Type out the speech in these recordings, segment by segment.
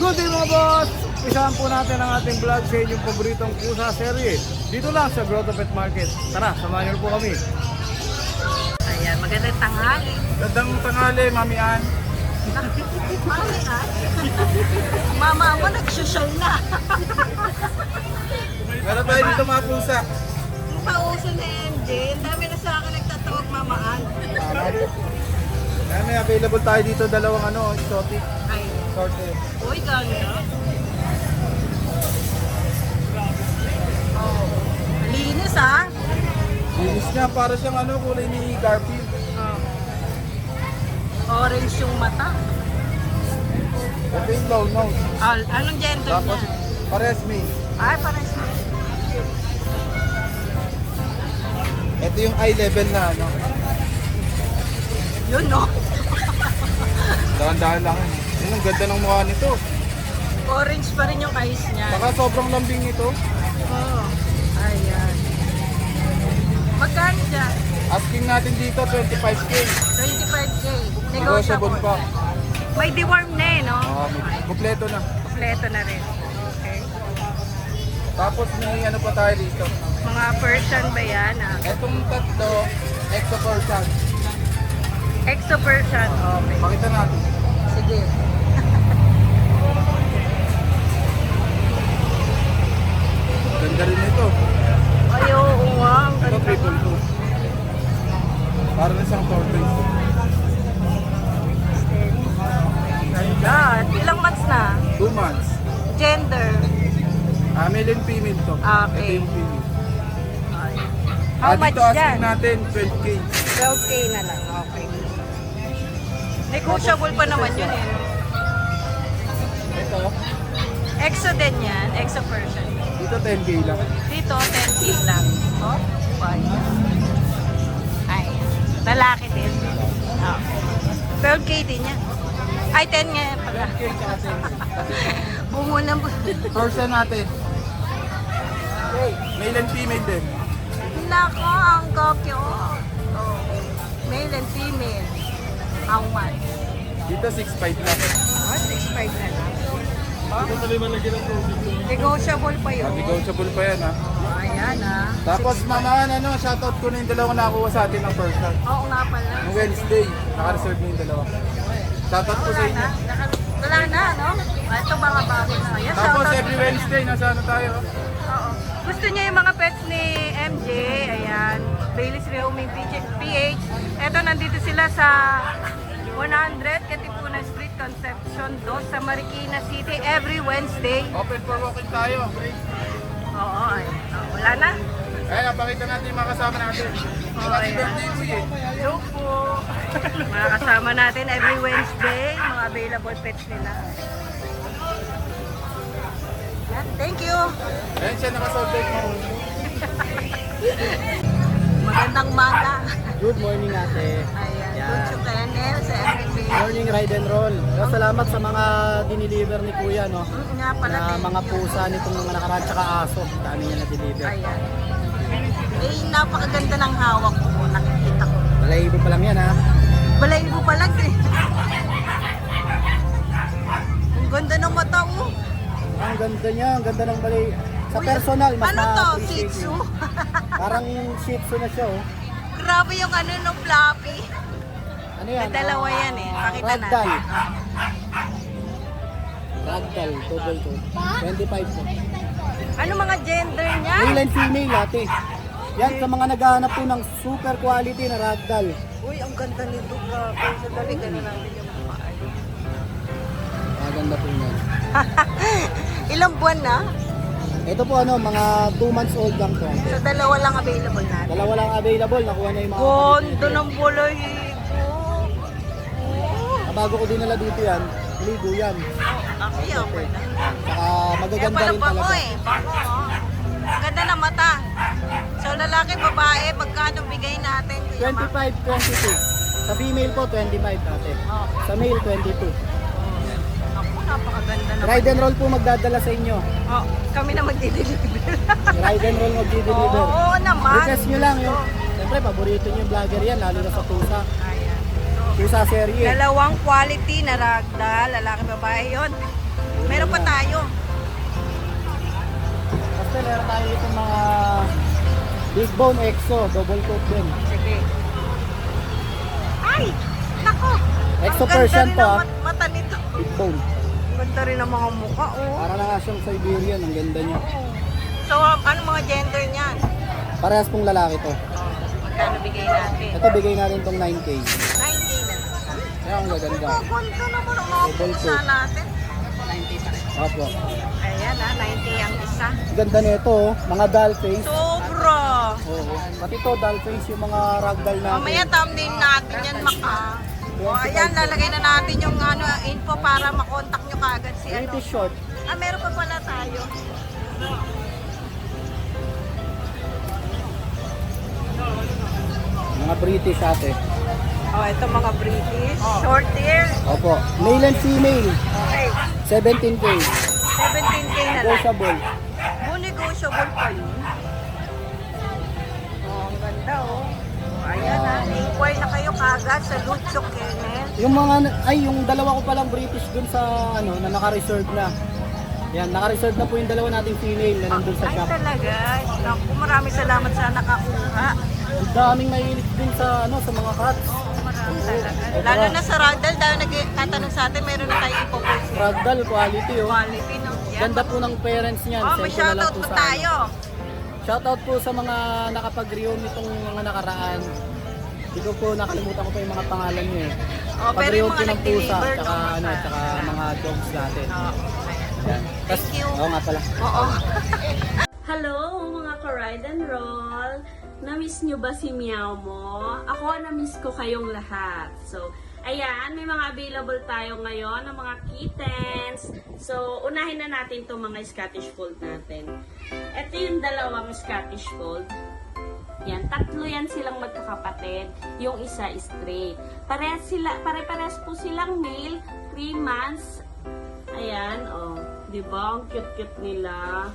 Good day mga boss! Umpisahan po natin ang ating vlog sa inyong paboritong pusa serye. Dito lang sa Grotto Pet Market. Tara, samahan niyo po kami. Ayan, magandang tanghali. Gandang tanghali, Mami Ann. Mami, ah. Mama mo, nagsusyal na. Meron tayo dito mga pusa. Pauso na MJ. Ang dami na sa akin nagtatawag mamaan. Kaya may available tayo dito dalawang exotic Ay, sorte. uy, ganda. Oh, linis ah. Linis niya, para siyang kulay ni Garfield. Oh. Orange yung mata. Ito yung long nose. Anong gender Tapos, niya? pares me. Ay, parang siya. Ito yung eye level na Yun, no? Dahan-dahan lang. Yun, ang ganda ng mukha nito. Orange pa rin yung eyes niya. Saka sobrang lambing ito. Oh, ayan. Magkano dyan? Asking natin dito 25k. 25K. Negotiable pa. May deworm na eh, no? Kompleto na. Kompleto na rin. Okay. Tapos may pa tayo dito. Mga Persian ba yan? Ah? Etong tatlo, exo Persian. Exo Persian. Okay. Pakita natin. Sige. Ganda rin ito. Ay, oo nga. Ang Ito ganda triple nga. two. Para na siyang tortoise. God. Ilang months na? 2 months. Gender. Male and female to. Okay. Ito yung female. Ay. How much dito asking dyan? natin 12k. 12K na lang. Okay. Negotiable pa naman yun eh. Ito, Exo din yan. Exo Persian. dito 10k lang. Dito, 10K lang. Oh, fine. Ay, lalaki din. Oh. 12K din yan. Ay, 10 nga pala. 10k sa atin. Bungo na po. Persian natin. Male and female din. Nako, ang cute. Oh. Male and female. How much? Dito 6.5 lang. Oh, 6.5 na lang. Oh. Negotiable pa yun. Negotiable pa yan ha. Oh, ayan ah. Tapos mama, shoutout ko na yung dalawang nakakuha sa atin ng Persian. Oo nga pala. Noong Wednesday, naka-reserve na yung dalawa. Shoutout ko sa Wala inyo. na. Wala na, no? Ito mga bago na. Yan, Tapos shoutout every ko. Wednesday, nasa tayo. Oo. Gusto niya yung mga pets ni MJ, ayan, Bailey's Rehoming PH. Eto, nandito sila sa 100 Katipunan Street, Concepcion 2 sa Marikina City every Wednesday. Open for walking tayo. Oo, ay. Wala na. Ayan, napakita natin yung mga kasama natin. Happy ayan. birthday ko eh. Hello po. Mga kasama natin every Wednesday, mga available pets nila. Yan, thank you. Ayan siya, nakasolve mo. Magandang maga. Good morning ate. Ayan, Yan. Tuncho Canel sa everyday. Morning ride and roll. Salamat sa mga diniliver ni Kuya no. Nga pala Na din. mga pusa nitong mga nakaraan tsaka aso. Dami niya na-deliver. Ayan. Eh, napakaganda ng hawak ko. Nakikita ko. Balayibo pa lang yan ha. Balay mo pa lang eh. Ang ganda ng mata mo. Ang ganda niya. Ang ganda ng balay. Sa Uy, personal, mas ano to? Shih ma-appreciate Tzu? yun. Parang Shih Tzu na siya oh. Grabe yung nung floppy. Ano yan? May dalawa yan eh. Pakita Ragdoll. natin. Ragdoll. Double to. 25 po. Ano mga gender niya? Male and female ate. Yan sa mga naghahanap po ng super quality na ragdoll. Uy, ang ganda nito. Grabe. Sa daligan na natin yung mukha. Maganda po yan. Ilang buwan na? Ito po mga 2 months old lang po. ate. So, dalawa lang available natin. Dalawa lang available, nakuha na yung mga Gondo ng buloy ko. Bago ko dinala dito yan, ligo yan. Aki, okay na. Saka Kaya magaganda pala rin bango talaga. eh. Bango oh. Ang ganda ng mata. So lalaki, babae, magkano bigay natin? Kuya Ma? 25, 22. Sa female po, 25 ate. Oh. Sa male, 22. Ako, napakaganda naman. Ride and roll po magdadala sa inyo. Oh, kami na magdi-deliver. Ride and roll magdi-deliver. Oo naman. Request nyo lang yung, siyempre paborito nyo yung vlogger yan, lalo na sa pusa. Ayan. Pusa serye. Dalawang quality na ragdoll, lalaki babae yon. Meron pa tayo. Kasi meron tayo itong mga Big Bone Exo, double coat din. Sige. Ay! Nako! Exo Ang Persian ganda rin to, ang ah. mata nito. Big Bone. Ang ganda rin ang mga mukha, oh. Para na nga siyang Siberian, ang ganda niya. So, ano mga gender niyan? Parehas pong lalaki to. Magkano bigay natin? Ito bigay natin tong 9K. 9K na. Kaya ang gaganda. Oh, ganda naman ang mga Double pusa coat. natin. Opo. Ayan 90 ang isa. Ang ganda nito, oh. Mga doll face. Sobra! Oo. Pati to doll face yung mga ragdoll natin. Mamaya thumbnail natin yan, Maka. O, ayan, lalagay na natin yung info para makontak nyo kagad si ano. British short. Ah, meron pa pala tayo. Mga British ate. Oh, ito mga British. Short hair. Opo. Male and female. Okay. 17K. 17K na lang. Negotiable. Negotiable pa yun. Oh, ang ganda oh. Ayan inquire na kayo kagad sa Luchok Kennel. Yung mga, yung dalawa ko palang British dun sa, na naka-reserve na. Yan, naka-reserve na po yung dalawa nating female na nandun sa Ay shop. talaga. Naku, maraming salamat sa nakakuha. Ang daming mahilig din sa, sa mga cats. Marami talaga. Lalo na sa Ragdoll, dahil nagtatanong sa atin, mayroon na tayo ipopost. Ragdoll, quality oh. Quality no. Yan. Ganda po ng parents niyan. Oh, may Send ko na lang shoutout po po sa tayo. Shoutout po sa mga nakapag-reom nitong mga nakaraan. Hindi ko po nakalimutan ko pa yung mga pangalan niyo eh. Oh, pero yung mga Pag-reom po ng pusa, nag-deliver, tsaka, no? tsaka mga dogs natin. Oh. Yan. Thank you. Oo nga pala. Oo. Hello mga ka-ride and roll! Na-miss nyo ba si Meow mo? Ako, na-miss ko kayong lahat. So, ayan, may mga available tayo ngayon ng mga kittens. So, unahin na natin itong mga Scottish Fold natin. Ito yung dalawang Scottish Fold. Yan, tatlo yan silang magkakapatid. Yung isa straight. Pare-pares po silang male, 3 months. Ayan, oh. Diba? Ang cute-cute nila.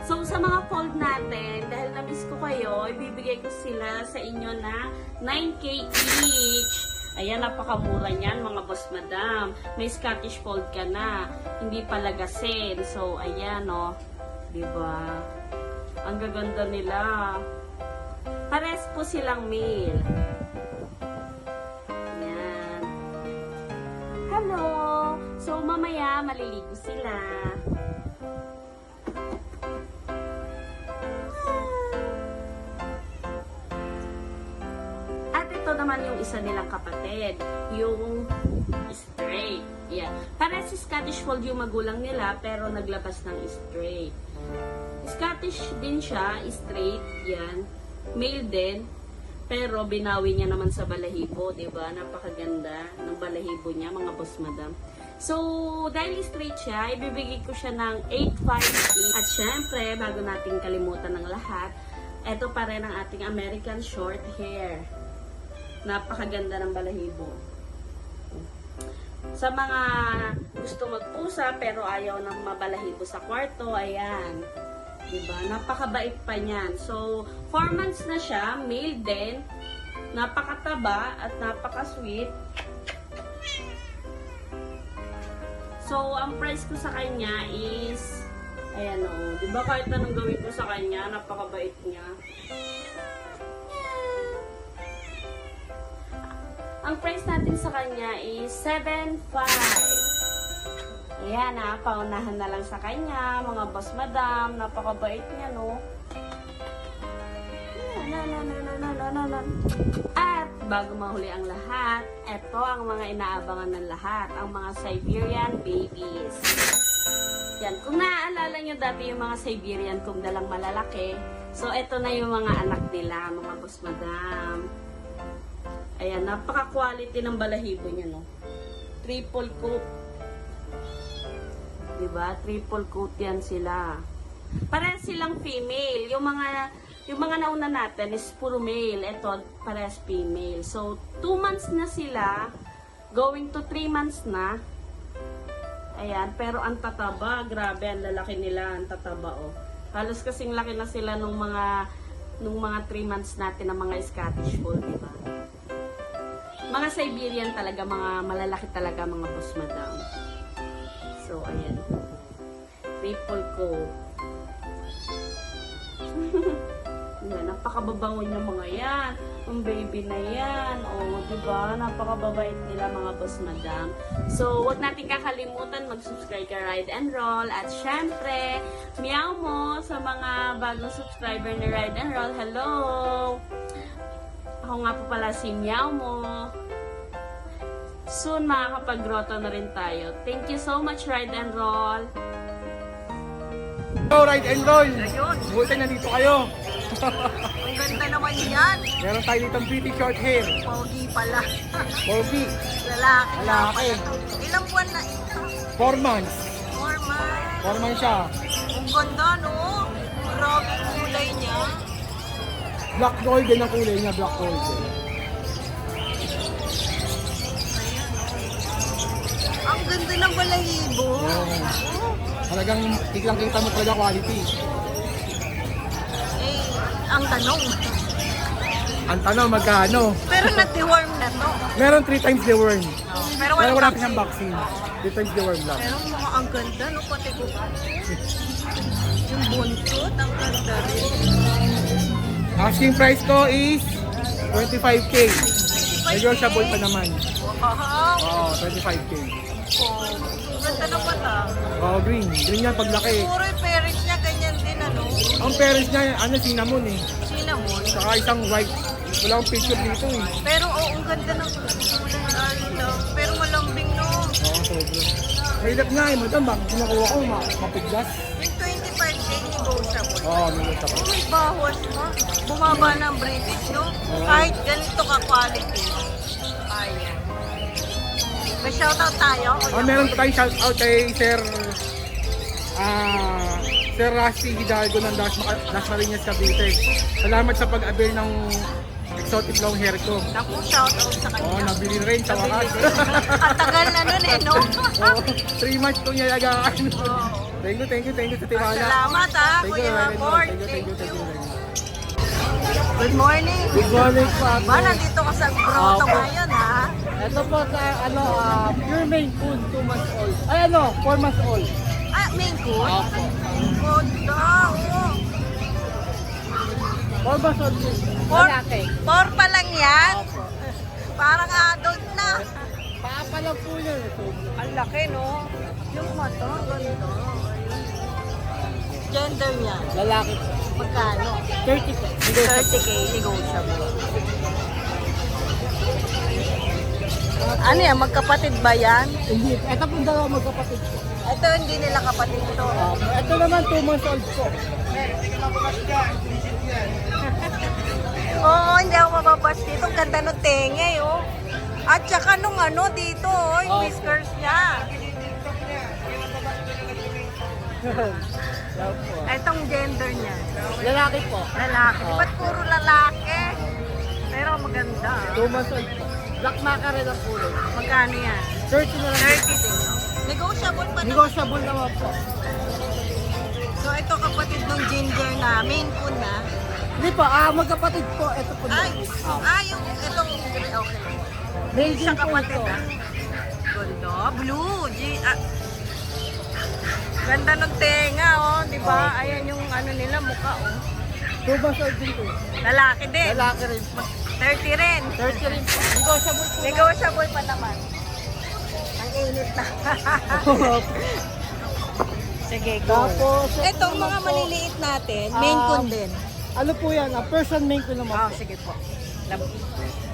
So, sa mga fold natin, dahil na-miss ko kayo, ibibigay ko sila sa inyo na 9K each. Ayan, napakamura niyan, mga boss madam. May Scottish fold ka na. Hindi palagasin. So, ayan, oh. Diba? Ang gaganda nila. Pares po silang male. Ayan. Hello! So, mamaya, maliligo sila. At ito naman yung isa nilang kapatid, yung straight. Yeah. Para si Scottish Fold yung magulang nila, pero naglabas ng straight. Scottish din siya, straight, yan. Male din, pero binawi niya naman sa balahibo, diba? Napakaganda ng balahibo niya, mga boss madam. So, dahil straight siya, ibibigay ko siya ng 8.5 At syempre, bago natin kalimutan ng lahat, ito pa rin ang ating American short hair. Napakaganda ng balahibo. Sa mga gusto magpusa pero ayaw ng mabalahibo sa kwarto, ayan. Diba? Napakabait pa niyan. So, 4 months na siya, male din. Napakataba at napaka-sweet. So, ang price ko sa kanya is, ayan o, diba kahit anong gawin ko sa kanya, napakabait niya. Ang price natin sa kanya is 7.5. Ayan ha, paunahan na lang sa kanya, mga boss madam, napakabait niya no. At bago mahuli ang lahat, eto ang mga inaabangan ng lahat, ang mga Siberian babies. Yan, kung naaalala nyo dati yung mga Siberian kung dalang malalaki, so eto na yung mga anak nila, mga boss madam. Ayan, napaka-quality ng balahibo niya, no? Triple coat. Diba? Triple coat yan sila. Parehas silang female. Yung mga nauna natin is puro male. Ito, parehas female. So, 2 months na sila. Going to 3 months na. Ayan, pero ang tataba. Grabe, ang lalaki nila. Ang tataba, oh. Halos kasing laki na sila nung mga 3 months natin ng mga Scottish Fold, diba? Mga Siberian talaga, mga malalaki talaga, mga boss madam. So, So, ayan. Triple coat. Yan, napakababango niya mga yan. Ang baby na yan. O, diba? Napakababait nila mga boss madam. So, wag natin kakalimutan mag-subscribe ka Ride and Roll. At syempre, meow mo sa mga bagong subscriber ni Ride and Roll. Hello! Ako nga po pala si meow mo. Soon, makakapag-grotto na rin tayo. Thank you so much, Ride and Roll. Go, Ride and Roll! Ayun. Buti nandito kayo. Ang ganda naman yan. Meron tayo ditong pretty short hair. Pogi pala. Pogi. Lalaki. Lalaki. Ilang buwan na ito? 4 months. 4 months. 4 months siya. Ang ganda, no? Grabe kulay niya. Black golden ang kulay niya, black golden. Ang ganda ng balahibo. Talagang kita mo talaga quality. Eh, ang tanong. Ang tanong, magkano? Pero nati-worm na to. Meron 3 times the worm. Pero Pero wala pa vaccine. siyang vaccine. 3 times the worm lang. Pero mga ang ganda, no? Pati ko. Yung buntot, ang ganda rin. Asking price ko is 25K. Negotiable pa naman. Wow. Oo, 25K. Oh, ang ganda na pala. Oo, green. Green yan paglaki. Puro yung parents niya, ganyan din, ano? Ang parents niya, cinnamon eh. Cinnamon. Saka isang white. Wala akong picture dito eh. Pero, ang ganda ng kulay. Pero malambing, no? Oo, sobra. Mahilap nga eh, madam. Bakit ginakuha ko? Mapiglas. Yung 25K negotiable. Oo, minutes ako. May bawas pa. Bumaba ng British, no? Kahit ganito ka-quality. Ayan. May shoutout tayo? Meron pa tayong shoutout kay Sir Sir Rusty Hidalgo ng Dash Marinas Cavite. Salamat sa pag-avail ng exotic long hair ko. Naku, shoutout sa Oo, kanya. nabili rin sa wakas. Ang tagal na nun eh, no? Oo, 3 months itong yayagaan. Thank you sa tiwala. Salamat ha, Thank you, Kuya very much. Ford. Thank you very much. Good morning. Good morning po. Ba, nandito ka sa grotto Opo. ngayon ha? Ito po sa pure Maine Coon, 2 months old. Ay 4 months old. Ah, main coon? Opo. Ganda, oh. 4 months old din. Four? Lalaki. 4 pa lang yan? Opo. Parang adult na. Paa pa lang po yun. So, Ang laki, no? Yung mata, ganda. Gender niya, lalaki po. magkano? 30 po. 30K, negotiable. Ano yan, magkapatid ba yan? Hindi. Ito po dalawa magkapatid po. Ito, hindi nila kapatid ito. Ito naman 2 months old po. Oo, hindi ako mababas dito. Ang ganda ng tenga, oh. At saka nung ano dito, oh, yung whiskers niya. Yan po. Itong gender niya. Lalaki po. Lalaki. Ba't puro lalaki? Pero maganda. 2 months old po. Black mackerel ang kulay. Magkano yan? 30 na lang. 30 din. Negotiable pa naman. Negotiable naman po. So ito kapatid ng ginger na, main coon na. Hindi po, magkapatid po. Ito po. Ay, yung itong, okay. Male Siya din po kapatid ito. ah. Ganda, blue. Ganda ng tenga, oh, di ba? Ayan yung ano nila, mukha, oh. 2 months old din po. Lalaki din. Lalaki rin po. 30 rin. 30 rin po. Negotiable po. Negotiable pa naman. Ang init na. Sige, go. Tapos, Itong mga naman po, maliliit natin, main coon din. Ano po yan? Persian Maine Coon naman Oh, po. sige po.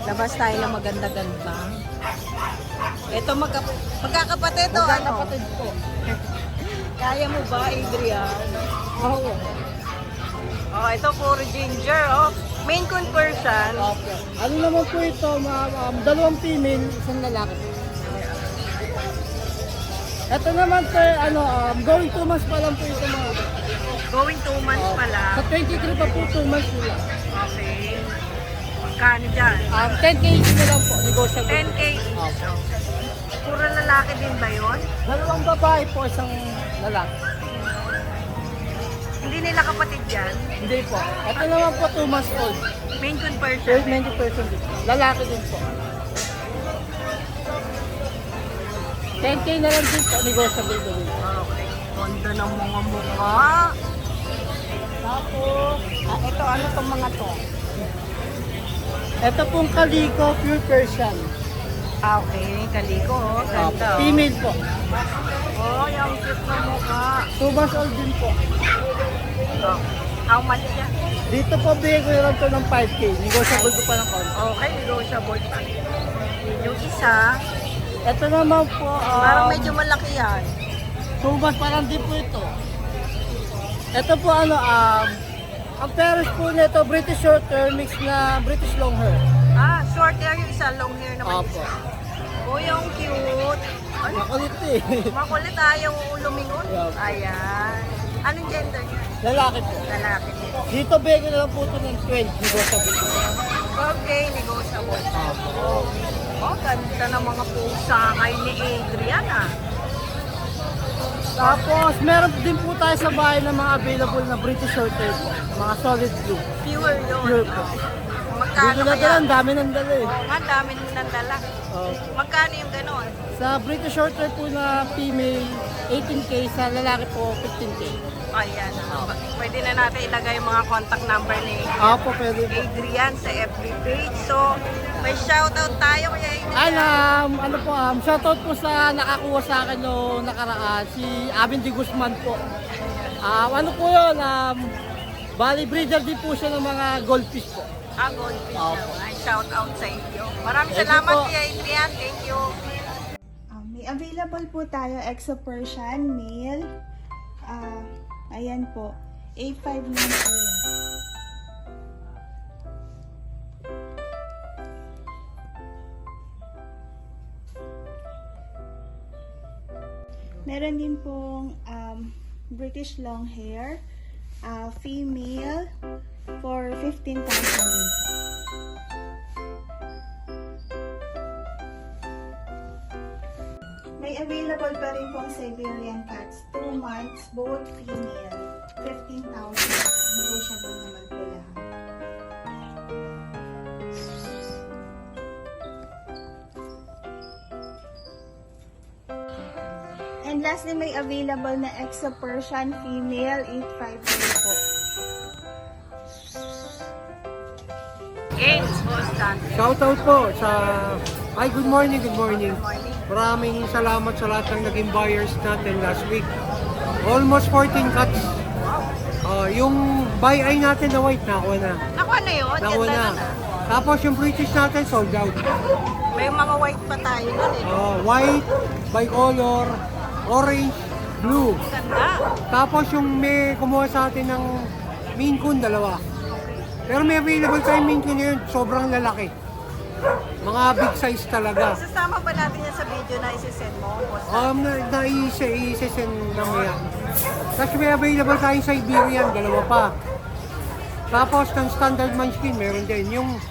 Labas tayo ng maganda-ganda. Ito magkakapatid to, ano? Magkakapatid po. Kaya mo ba, Adrian? Oo. Oh, ito puro ginger, oh. Main coon Persian. Opo. Ano naman po ito? Dalawang female, isang lalaki. Ito naman po, going 2 months pa lang po ito mga. Going 2 months pa lang. Sa 23 pa po 2 months nila. Okay. Magkano dyan? 10K na lang po, negotiable. 10K each. Okay. Puro lalaki din ba yun? Dalawang babae po, isang lalaki. Hindi nila kapatid yan? Hindi po. Ito naman po 2 months old. Main coon Persian. 90% din. Lalaki din po. 10K na lang din po, negotiable ko din. Okay. Ganda ng mga mukha. Tapos, Ito, ano tong mga to? ito pong Calico Pure Persian. Okay, kaliko. Ganda. Female po. Oh, yung cute na mukha. 2 months old din po. Oh. How much yan? Dito po, bigay ko lang to ng 5K. Negotiable ko pa ng konti. Okay, negotiable pa. Yung isa, Ito naman po, parang medyo malaki yan. 2 months pa lang din po ito. Ito po ang parents po nito, British short hair mix na British long hair. Ah, short hair yung isa, long hair naman Opo. isa. Oh, yung cute. Ay, Makulit eh. makulit ayaw lumingon. Yeah. Ayan. Anong gender niya? Lalaki po. Lalaki. Dito, bigay ko na lang po ito ng 12. Negotiable ko. Okay, negotiable. Oh, ganda ng mga pusa kay ni Adrian ah. Tapos, meron din po tayo sa bahay ng mga available na British short hair po. Mga solid blue. Pure yun. Pure po. Magkano Dito na kaya? dala, ang dami ng dala eh. Oo nga, dami nang dala. Magkano yung ganon? Sa British short hair po na female, 18K. Sa lalaki po, 15K. Ayan. Pwede na natin ilagay yung mga contact number ni Opo, pwede po. Adrian sa FB page. So, may shoutout tayo kaya Ano po, shoutout po sa nakakuha sa akin noong nakaraan, si Abin de Guzman po. Ano po yun, bali breeder din po siya ng mga goldfish po. Goldfish Opo. na. Ay, shoutout sa inyo. Maraming Thank you salamat po. kay Adrian. Thank you. May available po tayo Exo Persian male. Ayan po. 8.5 lang po yan. Meron din pong British long hair. Female for 15,000 din po. May available pa rin pong Siberian cats, 2 months, both female, 15,000. Negotiable naman po lahat. And lastly, may available na Exo Persian female, 8.5 po. Games, Constante. Shoutout po sa... Ay, good morning, good morning. Good morning. Maraming salamat sa lahat ng naging buyers natin last week. Almost 14 cuts. Yung buy eye natin na white, nakuha na. Nakuha na yun. Nakuha Ganda na. Tapos yung British natin, sold out. May mga white pa tayo nun eh. White, bicolor, orange, blue. Ganda. Tapos yung may kumuha sa atin ng Maine Coon, dalawa. Pero may available tayong Maine Coon ngayon, sobrang lalaki. Mga big size talaga. Sasama ba natin yan sa video na isi-send mo? I-send naman yan. Tapos may available tayong Siberian, dalawa pa. Tapos ng standard munchkin, meron din. Yung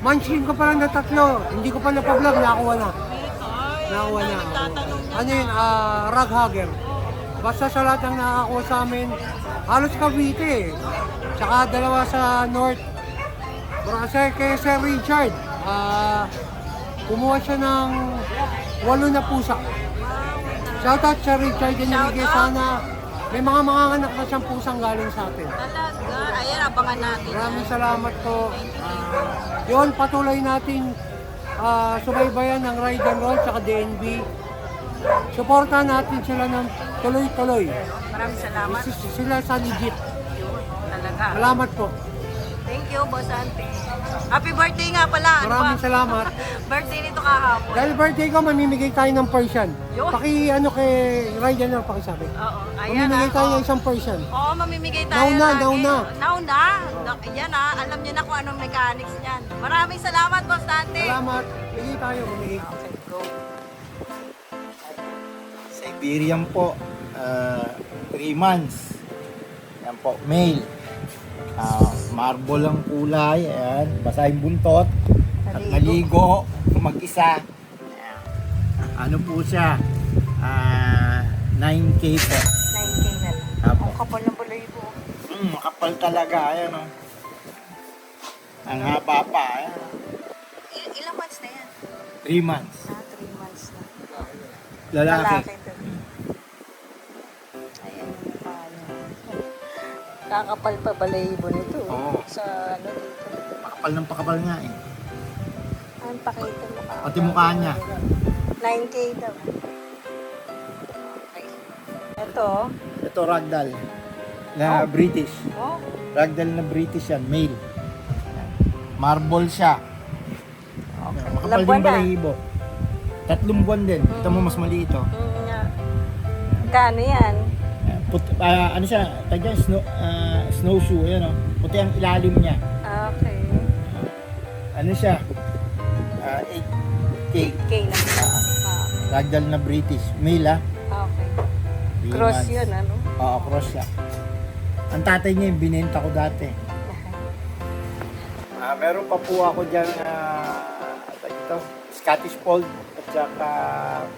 munchkin ko pa lang na 3, hindi ko pa napablog, nakuha na. Nakuha na. Ano yun, rag hugger. Basta sa lahat ng nakakuha sa amin, halos Cavite. Tsaka dalawa sa North. Kasi kay Sir Richard, kumuha siya ng 8 na pusa. Shoutout sa Richard, dinibigay sana. May mga anak na siyang pusang galing sa atin. Talaga. Ayan, abangan natin. Maraming salamat po. Yun, patuloy natin subaybayan ng Ride and Roll tsaka DNB. Suportahan natin sila ng tuloy-tuloy. Maraming salamat. Sila sa legit. Talaga. Salamat po. Thank you, Boss Ante. Happy birthday nga pala. Maraming salamat. Birthday nito kahapon. Dahil birthday ko, mamimigay tayo ng Persian. Yun. Kay Ride and Roll, pakisabi. Oo. Ayan Mamimigay tayo ng oh. isang Persian. Oo, mamimigay tayo. Nauna, lagi. nauna. Nauna. Yan alam niyo na kung anong mechanics niyan. Maraming salamat, Boss Ante. Salamat. Bigay tayo, mamimigay. Okay, go. Siberian po, 3 months. Yan po, male. Marble ang kulay, ayan, basa yung buntot. At naligo, mag-isa. Ayan. Ano po siya? 9K po. 9K na lang. Apo. Ang kapal ng buloy po. Makapal talaga, ayan o. Ang haba pa, ayan. Ilang months na yan? 3 months. 3 months na. Lalaki. din. Ayan yung mukha niya. Kakapal pa balahibo nito. Oo. Sa ano dito. Pakapal nga eh. Ang pakita mo ka. Pati mukha niya. 9K daw. Okay. Ito. Ito ragdoll. Na British. Oh. Ragdoll na British yan, male. Marble siya. Okay. Makapal Ilang din buwan na? balahibo. 3 buwan din. Ito mo mas maliit oh. Kano yan? Ano siya, tagyan, snowshoe, ayan oh. Puti ang ilalim niya. Okay. Ano siya? 8K. 8K lang ba? Ragdoll na British. Male ah. Okay. 3 Cross months. yun, ano? Oo, cross siya. Ang tatay niya yung binenta ko dati. Meron pa po ako dyan ito, Scottish Fold at saka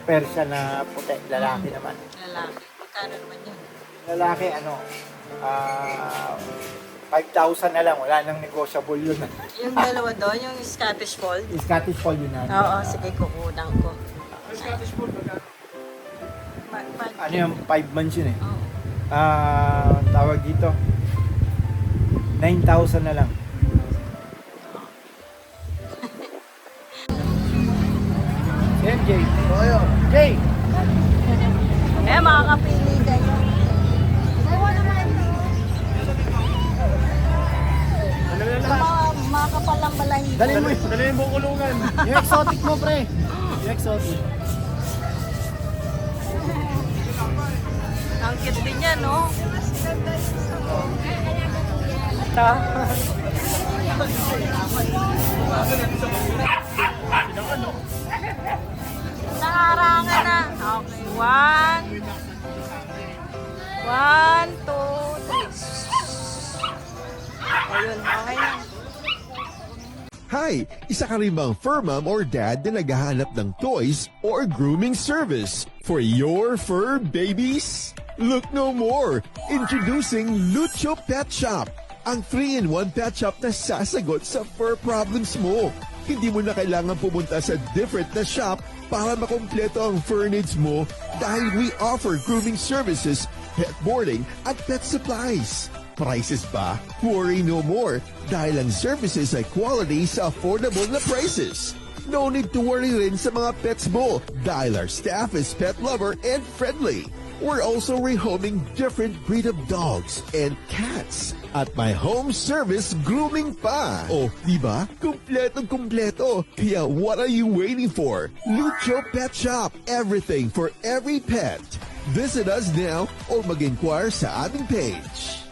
Persian na puti. Lalaki naman. Lalaki. Magkano naman yan? Lalaki, 5,000 na lang. Wala nang negotiable yun. Yung dalawa doon, yung Scottish Fold? Yung Scottish Fold yun natin. Oo, sige, kukunan ko. Ano yung 5 months yun eh. Oo. Tawag dito. 9,000 na lang. MJ. Oyo. Jay. Eh, makakapili kayo. Makapalang balahibo. Dali mo yung buong kulungan. Yung exotic mo, pre. Yung exotic. Ang cute din yan, no? Ito. Nakarangan na. Okay, 1, 2, 3. Ayun, okay na. Hi! Isa ka rin bang fur mom or dad na naghahanap ng toys or grooming service for your fur babies? Look no more! Introducing Lucho Pet Shop, ang 3-in-1 pet shop na sasagot sa fur problems mo. Hindi mo na kailangan pumunta sa different na shop para makumpleto ang fur needs mo dahil we offer grooming services, pet boarding at pet supplies. Prices ba? Worry no more dahil ang services ay quality sa affordable na prices. No need to worry rin sa mga pets mo dahil our staff is pet lover and friendly. We're also rehoming different breed of dogs and cats at my home service grooming pa. Oh, di ba? Kumpletong-kumpleto. Kaya what are you waiting for? Lucho Pet Shop. Everything for every pet. Visit us now or mag-inquire sa aming page.